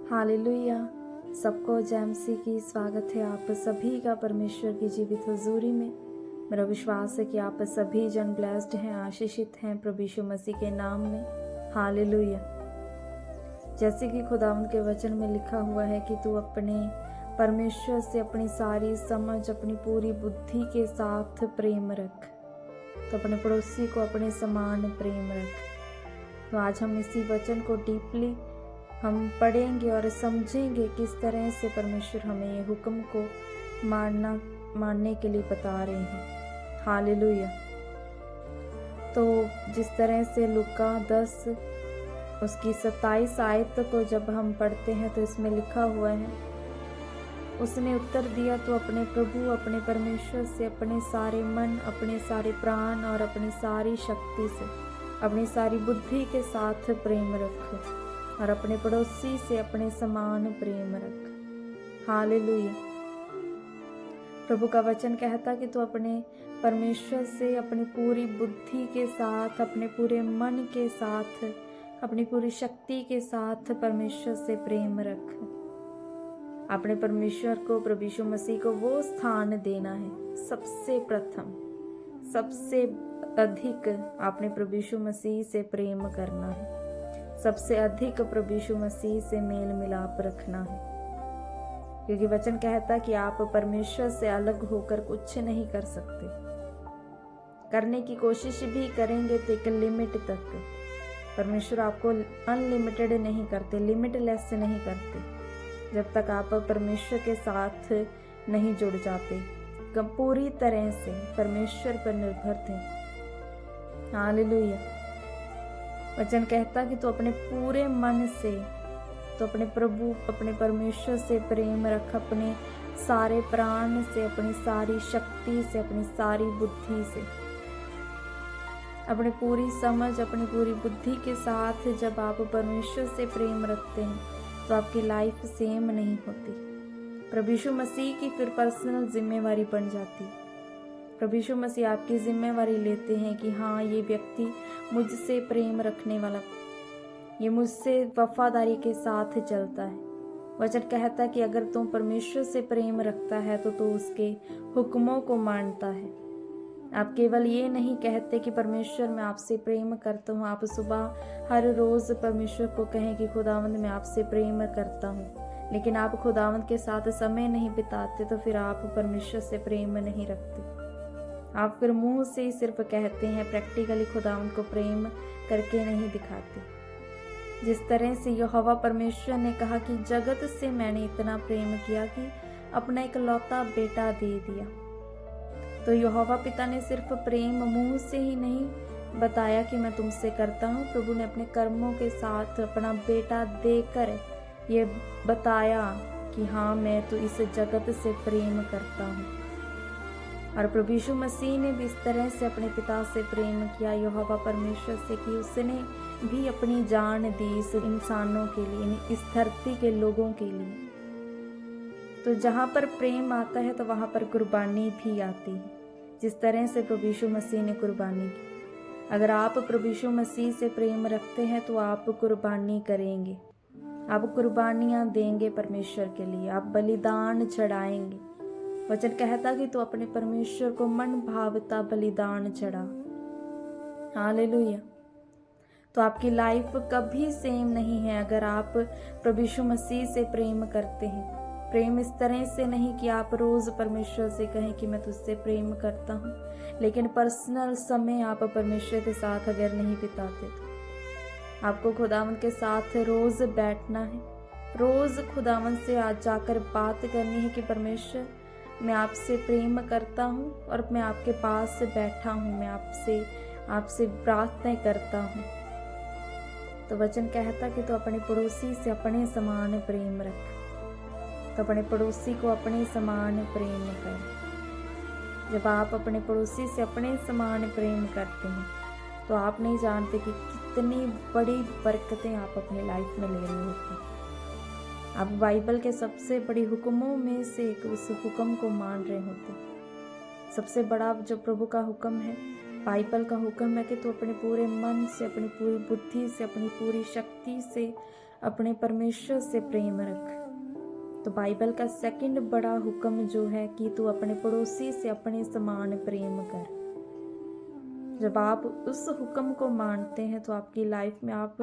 Hallelujah. सबको जैमसी की स्वागत है आप सभी का परमेश्वर की जीवित हुजूरी में। मेरा विश्वास है कि आप सभी जन ब्लेस्ड हैं, आशीषित हैं प्रभु यीशु मसीह के नाम में। हालेलुया। जैसे कि खुदावंद के वचन में लिखा हुआ है कि तू अपने परमेश्वर से अपनी सारी समझ, अपनी पूरी बुद्धि के साथ प्रेम रख, तो अपने पड़ोसी को अपने समान प्रेम रख। तो आज हम इसी वचन को डीपली हम पढ़ेंगे और समझेंगे किस तरह से परमेश्वर हमें ये हुक्म को मानने के लिए बता रहे हैं। हालेलुया। तो जिस तरह से लूका 10 उसकी 27 आयत को जब हम पढ़ते हैं तो इसमें लिखा हुआ है, उसने उत्तर दिया, तो अपने प्रभु अपने परमेश्वर से अपने सारे मन, अपने सारे प्राण और अपनी सारी शक्ति से, अपनी सारी बुद्धि के साथ प्रेम रखो और अपने पड़ोसी से अपने समान प्रेम रख। हालेलुया। प्रभु का वचन कहता कि तू अपने परमेश्वर से अपनी पूरी बुद्धि के साथ, अपने पूरे मन के साथ, अपनी पूरी शक्ति के साथ परमेश्वर से प्रेम रख। अपने परमेश्वर को, प्रभु यीशु मसीह को वो स्थान देना है सबसे प्रथम, सबसे अधिक आपने प्रभु यीशु मसीह से प्रेम करना है, सबसे अधिक प्रभु यीशु मसीह से मेल मिलाप रखना है। क्योंकि वचन कहता कि आप परमेश्वर से अलग होकर कुछ नहीं कर सकते। करने की कोशिश भी करेंगे तो एक लिमिट तक। परमेश्वर आपको अनलिमिटेड नहीं करते, लिमिटलेस नहीं करते, जब तक आप परमेश्वर के साथ नहीं जुड़ जाते, पूरी तरह से परमेश्वर पर निर्भर थे। हालेलुया। वचन कहता कि तू अपने पूरे मन से, तो अपने प्रभु, अपने परमेश्वर से प्रेम रख, अपने सारे प्राण से, अपनी सारी शक्ति से, अपनी सारी बुद्धि से, अपनी पूरी समझ, अपनी पूरी बुद्धि के साथ जब आप परमेश्वर से प्रेम रखते हैं तो आपकी लाइफ सेम नहीं होती। प्रभु यीशु मसीह की फिर पर्सनल जिम्मेवारी बन जाती। प्रभु यीशु मसीह आपकी जिम्मेवारी लेते हैं कि हाँ, ये व्यक्ति मुझसे प्रेम रखने वाला, ये मुझसे वफादारी के साथ चलता है। वचन कहता कि अगर तुम परमेश्वर से प्रेम रखता है तो तू उसके हुक्मों को मानता है। आप केवल ये नहीं कहते कि परमेश्वर मैं आपसे प्रेम करता हूँ, आप सुबह हर रोज़ परमेश्वर को कहें कि खुदावंद मैं आपसे प्रेम करता हूँ, लेकिन आप खुदावंद के साथ समय नहीं बिताते, तो फिर आप परमेश्वर से प्रेम नहीं रखते। आप फिर मुंह से ही सिर्फ कहते हैं, प्रैक्टिकली खुदावंद को प्रेम करके नहीं दिखाते। जिस तरह से यहोवा परमेश्वर ने कहा कि जगत से मैंने इतना प्रेम किया कि अपना इकलौता बेटा दे दिया, तो यहोवा पिता ने सिर्फ प्रेम मुंह से ही नहीं बताया कि मैं तुमसे करता हूँ, प्रभु ने अपने कर्मों के साथ अपना बेटा देकर ये बताया कि हाँ, मैं तो इस जगत से प्रेम करता हूँ। और प्रभु यीशु मसीह ने भी इस तरह से अपने पिता से प्रेम किया, यहोवा परमेश्वर से, कि उसने भी अपनी जान दी इस इंसानों के लिए, इस धरती के लोगों के लिए। तो जहाँ पर प्रेम आता है तो वहाँ पर कुर्बानी भी आती है। जिस तरह से प्रभु यीशु मसीह ने कुर्बानी की, अगर आप प्रभु यीशु मसीह से प्रेम रखते हैं तो आप कुर्बानी करेंगे, आप कुर्बानियाँ देंगे परमेश्वर के लिए, आप बलिदान चढ़ाएंगे। वचन कहता कि तू अपने परमेश्वर को मन भावता बलिदान चढ़ा। हालेलुया। तो आपकी लाइफ कभी सेम नहीं है अगर आप प्रभु यीशु मसीह से प्रेम करते हैं। प्रेम इस तरह से नहीं कि आप रोज़ परमेश्वर से कहें कि मैं तुझसे प्रेम करता हूँ, लेकिन पर्सनल समय आप परमेश्वर के साथ अगर नहीं बिताते तो आपको खुदावंद के साथ रोज़ बैठना है, रोज़ खुदावंद से आज जाकर बात करनी है कि परमेश्वर मैं आपसे प्रेम करता हूँ और मैं आपके पास बैठा हूँ, मैं आपसे प्रार्थना करता हूँ। तो वचन कहता कि तू अपने पड़ोसी से अपने समान प्रेम रख, तो अपने पड़ोसी को अपने समान प्रेम कर। जब आप अपने पड़ोसी से अपने समान प्रेम करते हैं तो आप नहीं जानते कि कितनी बड़ी बरकतें आप अपनी लाइफ में ले रहे होते हैं। आप बाइबल के सबसे बड़ी हुक्मों में से एक उस हुक्म को मान रहे होते हैं। सबसे बड़ा जो प्रभु का हुक्म है, बाइबल का हुक्म है कि तू अपने पूरे मन से, अपनी पूरी बुद्धि से, अपनी पूरी शक्ति से, अपने परमेश्वर से प्रेम रख। तो बाइबल का सेकंड बड़ा हुक्म जो है कि तू अपने पड़ोसी से अपने समान प्रेम कर। जब आप उस हुक्म को मानते हैं तो आपकी लाइफ में आप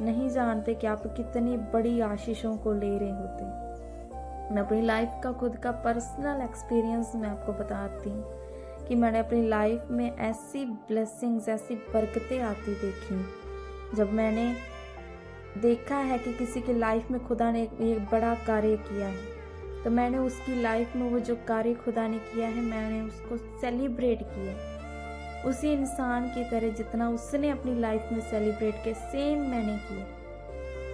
नहीं जानते कि आप कितनी बड़ी आशीषों को ले रहे होते हैं। मैं अपनी लाइफ का खुद का पर्सनल एक्सपीरियंस मैं आपको बताती हूँ कि मैंने अपनी लाइफ में ऐसी ब्लेसिंग्स, ऐसी बरकतें आती देखी। जब मैंने देखा है कि किसी की लाइफ में खुदा ने एक बड़ा कार्य किया है, तो मैंने उसकी लाइफ में वो जो कार्य खुदा ने किया है मैंने उसको सेलिब्रेट किया उसी इंसान की तरह जितना उसने अपनी लाइफ में सेलिब्रेट किया, सेम मैंने किया।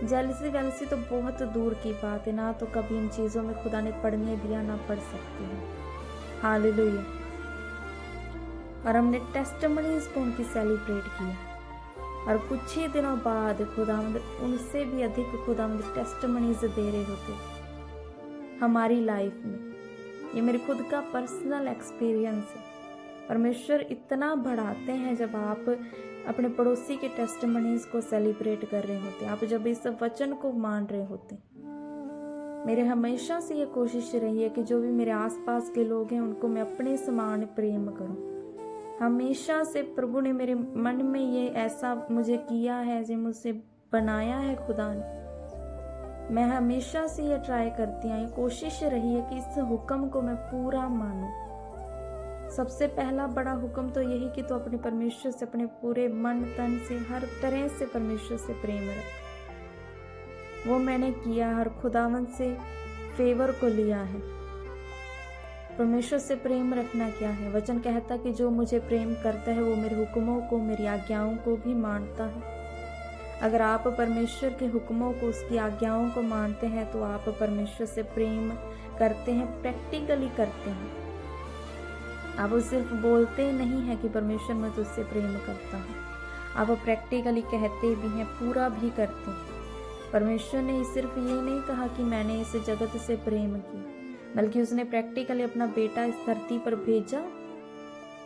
जेलसी वेलसी तो बहुत दूर की बात है, ना तो कभी इन चीज़ों में खुदा ने पढ़ने दिया, ना पढ़ सकती है। हालेलुया। और हमने टेस्टिमनीज को उनकी सेलिब्रेट किया, और कुछ ही दिनों बाद खुदावंद उनसे भी अधिक खुदावंद टेस्टिमनीज दे रहे होते हमारी लाइफ में। ये मेरी खुद का पर्सनल एक्सपीरियंस है। परमेश्वर इतना बढ़ाते हैं जब आप अपने पड़ोसी के टेस्टिमनीज को सेलिब्रेट कर रहे होते, आप जब इस वचन को मान रहे होते। मेरे हमेशा से ये कोशिश रही है कि जो भी मेरे आसपास के लोग हैं उनको मैं अपने समान प्रेम करूं। हमेशा से प्रभु ने मेरे मन में ये ऐसा मुझे किया है, जो मुझसे बनाया है खुदा ने। मैं हमेशा से ये ट्राई करती आई, कोशिश रही है कि इस हुक्म को मैं पूरा मानूं। सबसे पहला बड़ा हुक्म तो यही कि तू अपने परमेश्वर से अपने पूरे मन तन से हर तरह से परमेश्वर से प्रेम रख। वो मैंने किया, हर खुदावंद से फेवर को लिया है। परमेश्वर से प्रेम रखना क्या है? वचन कहता कि जो मुझे प्रेम करता है वो मेरे हुक्मों को, मेरी आज्ञाओं को भी मानता है। अगर आप परमेश्वर के हुक्मों को, उसकी आज्ञाओं को मानते हैं तो आप परमेश्वर से प्रेम करते हैं, प्रैक्टिकली करते हैं। आप सिर्फ बोलते नहीं हैं कि परमेश्वर मैं तुझसे प्रेम करता हूँ, आप प्रैक्टिकली कहते भी हैं, पूरा भी करते हैं। परमेश्वर ने सिर्फ ये नहीं कहा कि मैंने इस जगत से प्रेम किया, बल्कि उसने प्रैक्टिकली अपना बेटा इस धरती पर भेजा,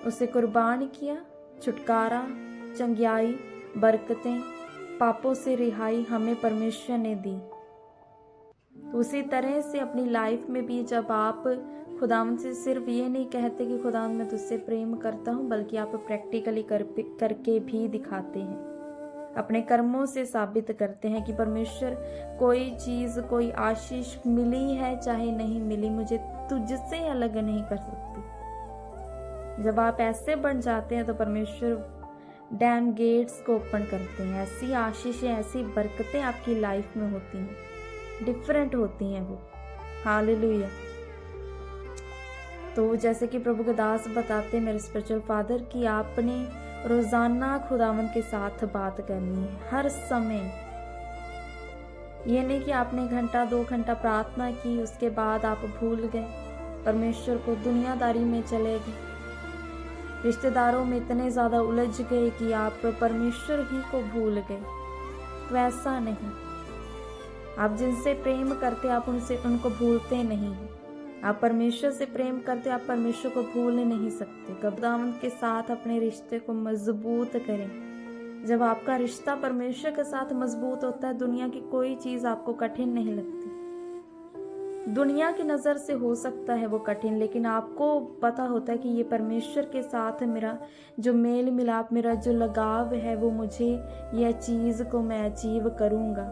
उसे कुर्बान किया। छुटकारा, चंगियाई, बरकतें, पापों से रिहाई हमें परमेश्वर ने दी। तो उसी तरह से अपनी लाइफ में भी जब आप खुदावंद से सिर्फ ये नहीं कहते कि खुदावंद मैं तुझसे प्रेम करता हूँ, बल्कि आप प्रैक्टिकली करके भी दिखाते हैं, अपने कर्मों से साबित करते हैं कि परमेश्वर कोई चीज़, कोई आशीष मिली है चाहे नहीं मिली, मुझे तुझसे अलग नहीं कर सकती। जब आप ऐसे बन जाते हैं तो परमेश्वर डैम गेट्स को ओपन करते हैं। ऐसी आशीषें, ऐसी बरकतें आपकी लाइफ में होती हैं, डिफरेंट होती हैं वो। हालेलुया। तो जैसे कि प्रभु के दास बताते मेरे स्पिरिचुअल फादर कि आपने रोजाना खुदावंद के साथ बात करनी है, हर समय। ये नहीं कि आपने 1 घंटा 2 घंटा प्रार्थना की, उसके बाद आप भूल गए परमेश्वर को, दुनियादारी में चले गए, रिश्तेदारों में इतने ज़्यादा उलझ गए कि आप परमेश्वर ही को भूल गए। तो ऐसा नहीं, आप जिनसे प्रेम करते आप उनको भूलते नहीं हैं। आप परमेश्वर से प्रेम करते, आप परमेश्वर को भूल नहीं सकते। खुदावंद के साथ अपने रिश्ते को मजबूत करें। जब आपका रिश्ता परमेश्वर के साथ मजबूत होता है, दुनिया की कोई चीज़ आपको कठिन नहीं लगती। दुनिया की नज़र से हो सकता है वो कठिन, लेकिन आपको पता होता है कि ये परमेश्वर के साथ मेरा जो मेल मिलाप, मेरा जो लगाव है, वो मुझे यह चीज़ को मैं अचीव करूँगा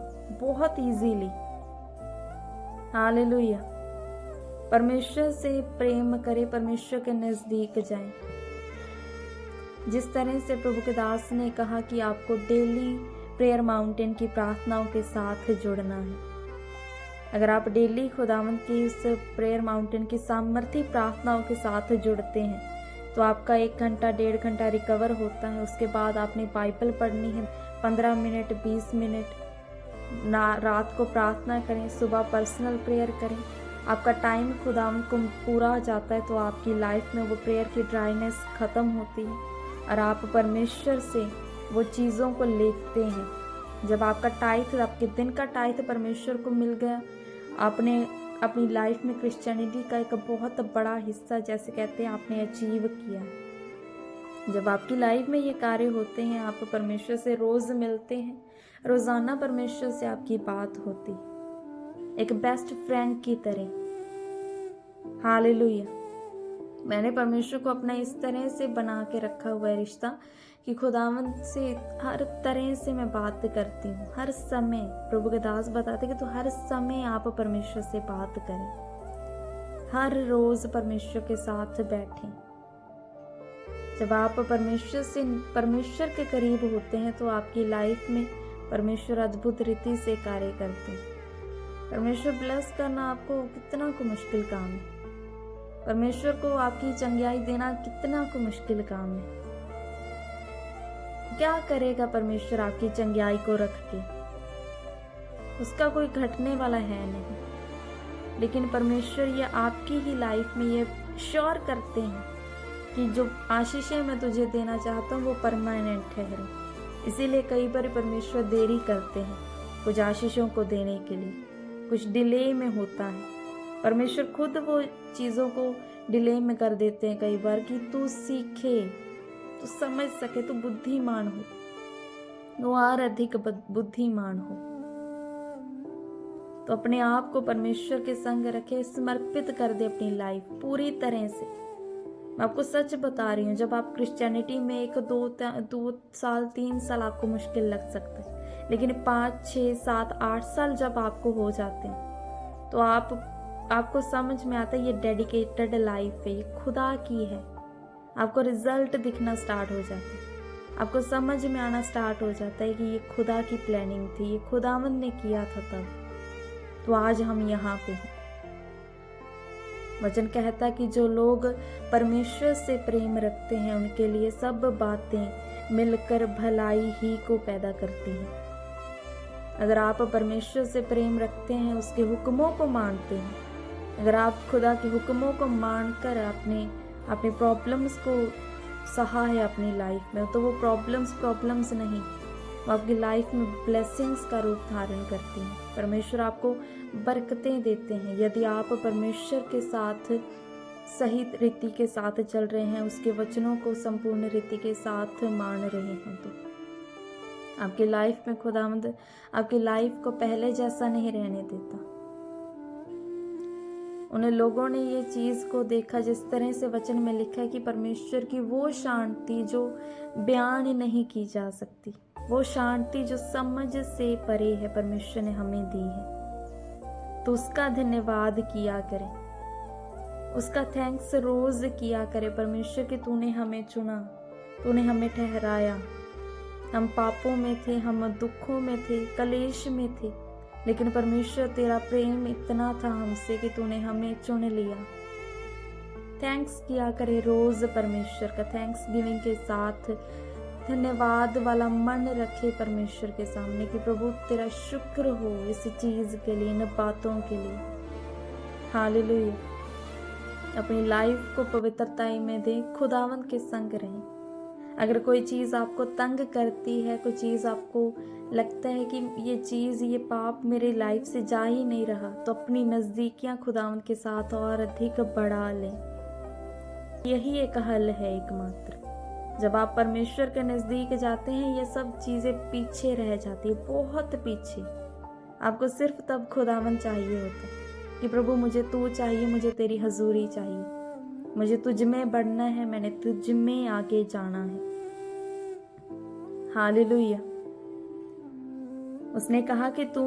बहुत ईजीली। हालेलुया। परमेश्वर से प्रेम करें, परमेश्वर के नज़दीक जाएं। जिस तरह से प्रभु के दास ने कहा कि आपको डेली प्रेयर माउंटेन की प्रार्थनाओं के साथ जुड़ना है। अगर आप डेली खुदावंद की इस प्रेयर माउंटेन की सामर्थ्य प्रार्थनाओं के साथ जुड़ते हैं तो आपका 1 घंटा 1.5 घंटा रिकवर होता है। उसके बाद आपने बाइबल पढ़नी है 15 मिनट 20 मिनट, रात को प्रार्थना करें, सुबह पर्सनल प्रेयर करें। आपका टाइम खुदावंद को पूरा हो जाता है तो आपकी लाइफ में वो प्रेयर की ड्राइनेस ख़त्म होती है और आप परमेश्वर से वो चीज़ों को लेते हैं। जब आपका टाइथ, आपके दिन का टाइथ परमेश्वर को मिल गया, आपने अपनी लाइफ में क्रिश्चियनिटी का एक बहुत बड़ा हिस्सा, जैसे कहते हैं, आपने अचीव किया। जब आपकी लाइफ में ये कार्य होते हैं, आप परमेश्वर से रोज़ मिलते हैं, रोज़ाना परमेश्वर से आपकी बात होती, एक बेस्ट फ्रेंड की तरह। हालेलुया। मैंने परमेश्वर को अपना इस तरह से बना के रखा हुआ है रिश्ता कि खुदावंद से हर तरह से मैं बात करती हूँ, हर समय। प्रभु के दास बताते कि तो हर समय आप परमेश्वर से बात करें, हर रोज परमेश्वर के साथ बैठें। जब आप परमेश्वर के करीब होते हैं तो आपकी लाइफ में परमेश्वर अद्भुत रीति से कार्य करते हैं। परमेश्वर ब्लेस करना आपको कितना को मुश्किल काम है, परमेश्वर को आपकी चंगाई देना कितना को मुश्किल काम है। क्या करेगा परमेश्वर आपकी चंगाई को रख के? उसका कोई घटने वाला है नहीं। लेकिन परमेश्वर ये आपकी ही लाइफ में ये श्योर करते हैं कि जो आशीषें मैं तुझे देना चाहता हूँ वो परमानेंट ठहरे। इसीलिए कई बार परमेश्वर देरी करते हैं कुछ आशीषों को देने के लिए, कुछ डिले में होता है। परमेश्वर खुद वो चीज़ों को डिले में कर देते हैं कई बार कि तू सीखे, तू समझ सके, तू बुद्धिमान हो, तू और अधिक बुद्धिमान हो। तो अपने आप को परमेश्वर के संग रखे, समर्पित कर दे अपनी लाइफ पूरी तरह से। मैं आपको सच बता रही हूँ, जब आप क्रिश्चियनिटी में 1-2 साल 3 साल आपको मुश्किल लग सकता है, लेकिन 5 6 7 8 साल जब आपको हो जाते हैं तो आपको समझ में आता है ये डेडिकेटेड लाइफ है, ये खुदा की है। आपको रिजल्ट दिखना स्टार्ट हो जाता है, आपको समझ में आना स्टार्ट हो जाता है कि ये खुदा की प्लानिंग थी, ये खुदावंद ने किया था तब, तो आज हम यहाँ पे हैं। वचन कहता है कि जो लोग परमेश्वर से प्रेम रखते हैं उनके लिए सब बातें मिलकर भलाई ही को पैदा करती हैं। अगर आप परमेश्वर से प्रेम रखते हैं, उसके हुक्मों को मानते हैं, अगर आप खुदा के हुक्मों को मानकर अपने प्रॉब्लम्स को सहा है अपनी लाइफ में, तो वो प्रॉब्लम्स नहीं, वो आपकी लाइफ में ब्लेसिंग्स का रूप धारण करती हैं। परमेश्वर आपको बरकतें देते हैं यदि आप परमेश्वर के साथ सही रीति के साथ चल रहे हैं, उसके वचनों को संपूर्ण रीति के साथ मान रहे हैं। तो आपकी लाइफ में खुदावंद आपकी लाइफ को पहले जैसा नहीं रहने देता। उन लोगों ने ये चीज़ को देखा जिस तरह से वचन में लिखा है कि परमेश्वर की वो शांति जो बयान नहीं की जा सकती, वो शांति जो समझ से परे है, परमेश्वर ने हमें दी है। तो उसका धन्यवाद किया करें, उसका थैंक्स रोज किया करें। परमेश्वर कि तूने हमें चुना, तूने हमें ठहराया। हम पापों में थे, हम दुखों में थे, कलेश में थे, लेकिन परमेश्वर तेरा प्रेम इतना था हमसे कि तूने हमें चुन लिया। थैंक्स किया करे रोज परमेश्वर का, थैंक्स गिविंग के साथ धन्यवाद वाला मन रखे परमेश्वर के सामने कि प्रभु तेरा शुक्र हो इस चीज के लिए, इन बातों के लिए। हालेलुया। अपनी लाइफ को पवित्रताई में दे, खुदावंद के संग रहें। अगर कोई चीज़ आपको तंग करती है, कोई चीज़ आपको लगता है कि ये पाप मेरी लाइफ से जा ही नहीं रहा, तो अपनी नज़दीकियाँ खुदावंद के साथ और अधिक बढ़ा लें। यही एक हल है एकमात्र। जब आप परमेश्वर के नज़दीक जाते हैं, ये सब चीज़ें पीछे रह जाती है, बहुत पीछे। आपको सिर्फ तब खुदावंद चाहिए होता है कि प्रभु मुझे तू चाहिए, मुझे तेरी हजूरी चाहिए, मुझे तुझ में बढ़ना है, मैंने तुझ में आगे जाना है। हालेलुया। उसने कहा कि तू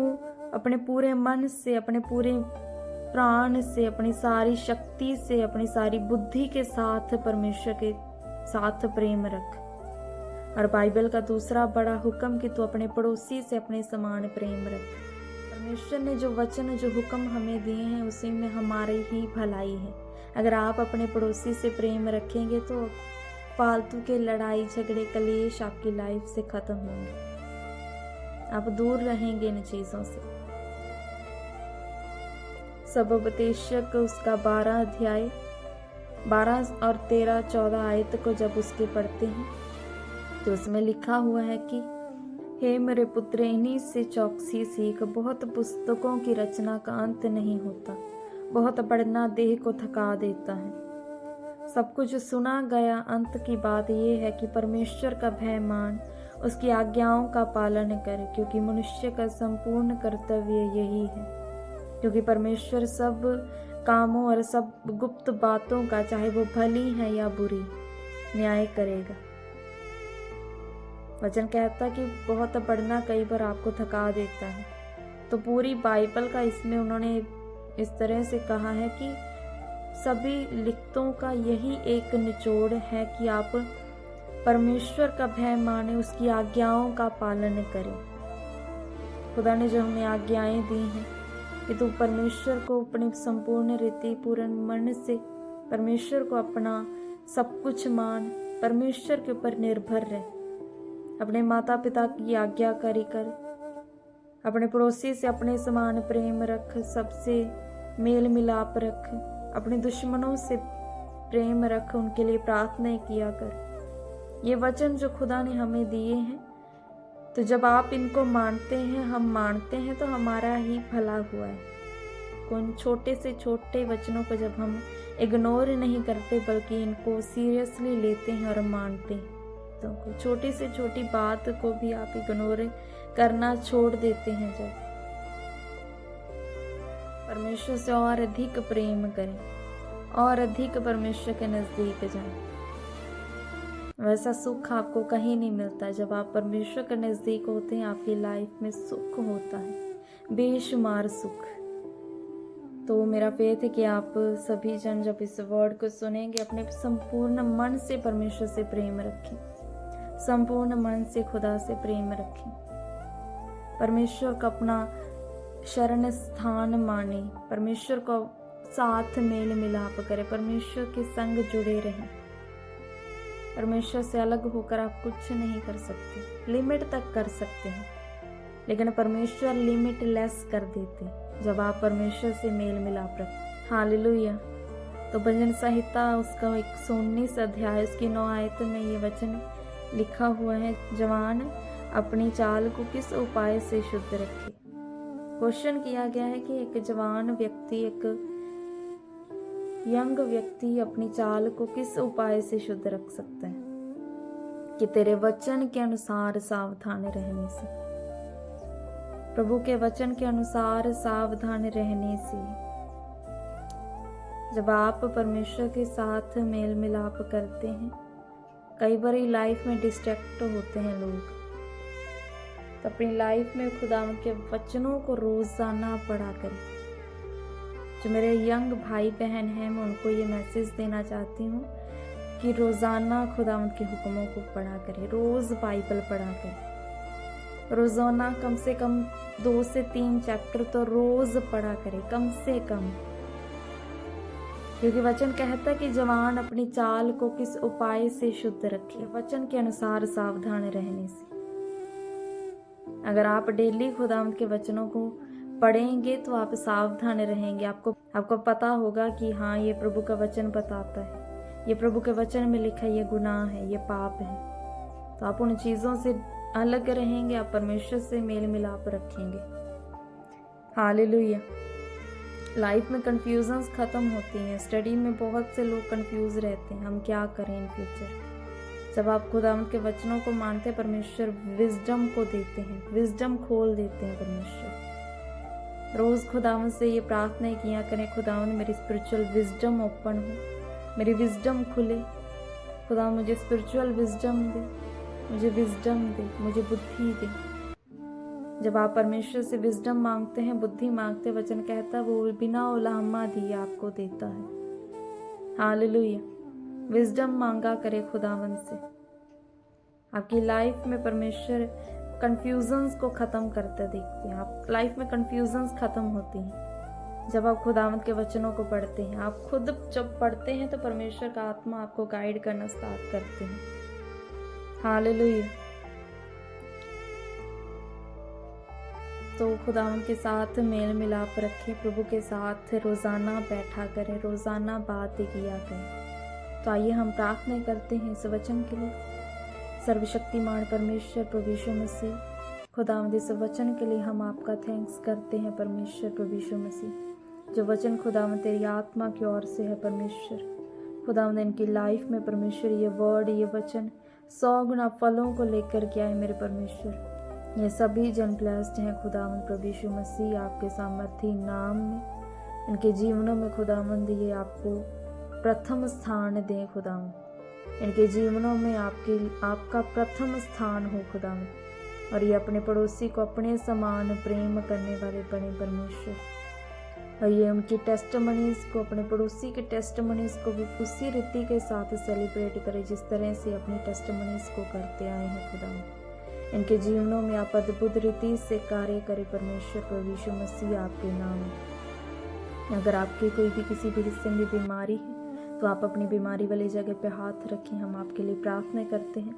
अपने पूरे मन से, अपने पूरे प्राण से, अपनी सारी शक्ति से, अपनी सारी बुद्धि के साथ परमेश्वर के साथ प्रेम रख। और बाइबल का दूसरा बड़ा हुक्म कि तू अपने पड़ोसी से अपने समान प्रेम रख। परमेश्वर ने जो वचन, जो हुक्म हमें दिए हैं, उसी में हमारी ही भलाई है। अगर आप अपने पड़ोसी से प्रेम रखेंगे तो फालतू के लड़ाई झगड़े कलेश आपकी लाइफ से खत्म होंगे, आप दूर रहेंगे इन चीजों से। सबोपदेशक उसका 12 अध्याय 12 और 13 14 आयत को जब उसके पढ़ते हैं तो उसमें लिखा हुआ है कि हे मेरे पुत्र, इन्हीं से चौकसी सीख। बहुत पुस्तकों की रचना का अंत नहीं होता, बहुत पढ़ना देह को थका देता है। सब कुछ सुना गया, अंत की बात यह है कि परमेश्वर का भय मान उसकी आज्ञाओं का पालन करें, क्योंकि मनुष्य का संपूर्ण कर्तव्य यही है। क्योंकि परमेश्वर सब कामों और सब गुप्त बातों का, चाहे वो भली है या बुरी, न्याय करेगा। वचन कहता कि बहुत पढ़ना कई बार आपको थका देता है, तो पूरी बाइबल का इसमें उन्होंने इस तरह से कहा है कि सभी लिखतों का यही एक निचोड़ है कि आप परमेश्वर का भय माने, उसकी आज्ञाओं का पालन करें। खुदा ने जो हमें आज्ञाएं दी हैं कि तू परमेश्वर को अपने संपूर्ण रीति पूर्ण मन से, परमेश्वर को अपना सब कुछ मान, परमेश्वर के ऊपर निर्भर रह, अपने माता पिता की आज्ञाकारी कर, अपने पड़ोसी से अपने समान प्रेम रख, सबसे मेल मिलाप रख, अपने दुश्मनों से प्रेम रख, उनके लिए प्रार्थना किया कर। ये वचन जो खुदा ने हमें दिए हैं, तो जब आप इनको मानते हैं, हम मानते हैं, तो हमारा ही भला हुआ है। उन छोटे से छोटे वचनों को जब हम इग्नोर नहीं करते बल्कि इनको सीरियसली लेते हैं और मानते हैं, तो छोटी से छोटी बात को भी आप इग्नोर करना छोड़ देते हैं। जब परमेश्वर से और अधिक प्रेम करें और अधिक परमेश्वर के नजदीक जाएं। वैसा सुख आपको कहीं नहीं मिलता। जब आप परमेश्वर के नजदीक होते हैं, आपकी लाइफ में सुख होता है, बेशुमार सुख। तो मेरा फेथ है कि आप सभी जन जब इस वर्ड को सुनेंगे, अपने संपूर्ण मन से परमेश्वर से प्रेम रखें, संपूर्ण मन से खुदा से प्रेम रखें, परमेश्वर का अपना शरण स्थान माने, परमेश्वर को साथ मेल मिलाप करें, परमेश्वर के संग जुड़े रहें। परमेश्वर से अलग होकर आप कुछ नहीं कर सकते। लिमिट तक कर सकते हैं, लेकिन परमेश्वर लिमिट लेस कर देते जब आप परमेश्वर से मेल मिलाप रखें। हालेलुया। तो भजन संहिता उसका 119 अध्याय उसकी 9 आयत में ये वचन लिखा हुआ है, जवान अपनी चाल को किस उपाय से शुद्ध रखे। क्वेश्चन किया गया है कि एक जवान व्यक्ति, एक यंग व्यक्ति अपनी चाल को किस उपाय से शुद्ध रख सकता है? कि तेरे वचन के अनुसार सावधान रहने से, प्रभु के वचन के अनुसार सावधान रहने से। जब आप परमेश्वर के साथ मेल मिलाप करते हैं, कई बार लाइफ में डिस्ट्रैक्ट होते हैं लोग, तो अपनी लाइफ में खुदा के वचनों को रोजाना पढ़ा करें। जो मेरे यंग भाई बहन हैं, मैं उनको ये मैसेज देना चाहती हूँ कि रोज़ाना खुदावंद के हुक्मों को पढ़ा करें, रोज़ बाइबल पढ़ा करें, रोज़ाना कम से कम 2 से 3 चैप्टर तो रोज़ पढ़ा करें, कम से कम। क्योंकि वचन कहता है कि जवान अपनी चाल को किस उपाय से शुद्ध रखे, वचन के अनुसार सावधान रहने से। अगर आप डेली खुदावंद के वचनों को पढ़ेंगे तो आप सावधान रहेंगे। आपको पता होगा कि हाँ, ये प्रभु का वचन बताता है, ये प्रभु के वचन में लिखा है, ये गुनाह है, ये पाप है। तो आप उन चीज़ों से अलग रहेंगे, आप परमेश्वर से मेल मिलाप रखेंगे। हालेलुया। लाइफ में कंफ्यूजन्स खत्म होती हैं। स्टडी में बहुत से लोग कंफ्यूज रहते हैं, हम क्या करें इन फ्यूचर। जब आप खुदावंद के वचनों को मानते हैं, परमेश्वर विजडम को देते हैं, विजडम खोल देते हैं परमेश्वर। रोज़ खुदावंद से ये प्रार्थना किया करें, खुदावंद मेरी स्पिरिचुअल विजडम ओपन हो, मेरी विजडम खुले। खुदावंद मुझे स्पिरिचुअल विजडम दे, मुझे विजडम दे, मुझे बुद्धि दे। जब आप परमेश्वर से विजडम मांगते हैं, बुद्धि मांगते, वचन कहता है वो बिना उलाहमा दिए आपको देता है। हालेलुया। विजडम मांगा करे खुदावंद से। आपकी लाइफ में परमेश्वर कंफ्यूजन्स को ख़त्म करते देखते हैं। आप लाइफ में कंफ्यूजन्स ख़त्म होती हैं जब आप खुदावंद के वचनों को पढ़ते हैं। आप खुद जब पढ़ते हैं तो परमेश्वर का आत्मा आपको गाइड करना स्टार्ट करते हैं। हालेलुया। तो खुदावंद के साथ मेल मिलाप रखें, प्रभु के साथ रोज़ाना बैठा करें, रोज़ाना बात किया करें। तो आइए हम प्रार्थना करते हैं इस वचन के लिए। सर्वशक्तिमान परमेश्वर प्रभु यीशु मसीह, खुदावंद इस वचन के लिए हम आपका थैंक्स करते हैं परमेश्वर प्रभु यीशु मसीह। जो वचन खुदावंद तेरी आत्मा की ओर से है परमेश्वर, खुदावंद इनकी लाइफ में परमेश्वर ये वर्ड, ये वचन 100 गुना फलों को लेकर के आए मेरे परमेश्वर। ये सभी जन ब्लेस्ड हैं खुदावंद प्रभु यीशु मसीह आपके सामर्थी नाम में। इनके जीवनों में खुदावंद ये आपको प्रथम स्थान दें खुदावंद। इनके जीवनों में आपका प्रथम स्थान हो खुदावंद। और ये अपने पड़ोसी को अपने समान प्रेम करने वाले बने परमेश्वर। और ये उनकी टेस्टमनीज को, अपने पड़ोसी के टेस्टमनीज को भी उसी रीति के साथ सेलिब्रेट करें जिस तरह से अपनी टेस्टमनीज को करते आए हैं खुदा। इनके जीवनों में आप अद्भुत रीति से कार्य करें परमेश्वर प्रभु यीशु मसीह आपके नाम में। अगर आपके कोई भी किसी भी हिस्से में बीमारी है तो आप अपनी बीमारी वाली जगह पे हाथ रखें। हम आपके लिए प्रार्थना करते हैं।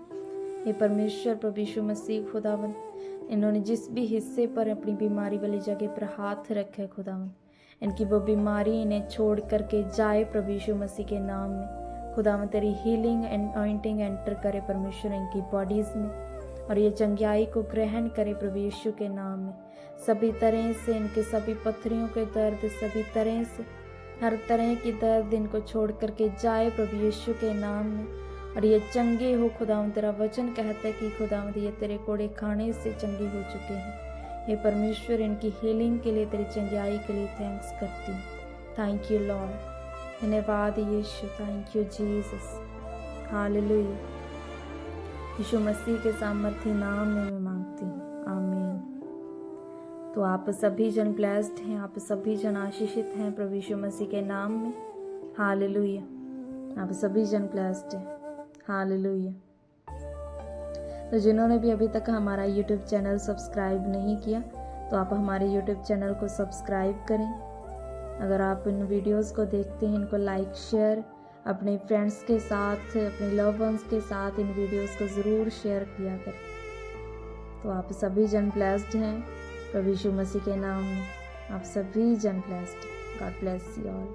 ये परमेश्वर प्रभु यीशु मसीह खुदावन, इन्होंने जिस भी हिस्से पर अपनी बीमारी वाली जगह पर हाथ रखे खुदावन, इनकी वो बीमारी इन्हें छोड़ करके जाए प्रभु यीशु मसीह के नाम में। खुदावन तेरी हीलिंग एंड अनॉइंटिंग एंटर करे परमेश्वर इनकी बॉडीज़ में, और ये चंगाई को ग्रहण करे प्रभु यीशु के नाम में। सभी तरह से इनके सभी पत्थरियों के दर्द, सभी तरह से हर तरह की दर्द इनको छोड़ करके जाए प्रभु यीशु के नाम में, और ये चंगे हो खुदावंद। तेरा वचन कहता है कि खुदावंद ये तेरे कोड़े खाने से चंगे हो चुके हैं। ये परमेश्वर इनकी हीलिंग के लिए, तेरी चंगाई के लिए थैंक्स करती हूँ। थैंक यू लॉर्ड, धन्यवाद यीशु, थैंक यू जीसस, हालेलुया। यीशु मसीह के सामर्थ्य नाम में मैं मांगती हूँ, आमीन। तो आप सभी जन ब्लेस्ड हैं, आप सभी जन आशीषित हैं प्रभु यीशु मसीह के नाम में, हालेलुया। आप सभी जन ब्लेस्ड हैं, हालेलुया। तो जिन्होंने भी अभी तक हमारा यूट्यूब चैनल सब्सक्राइब नहीं किया तो आप हमारे यूट्यूब चैनल को सब्सक्राइब करें। अगर आप इन वीडियोस को देखते हैं, इनको लाइक शेयर अपने फ्रेंड्स के साथ, अपने लव वंस के साथ इन वीडियोस को ज़रूर शेयर किया करें। तो आप सभी जन ब्लेस्ड हैं प्रभु यीशु मसीह के नाम में। आप सभी जन blessed. God bless you all.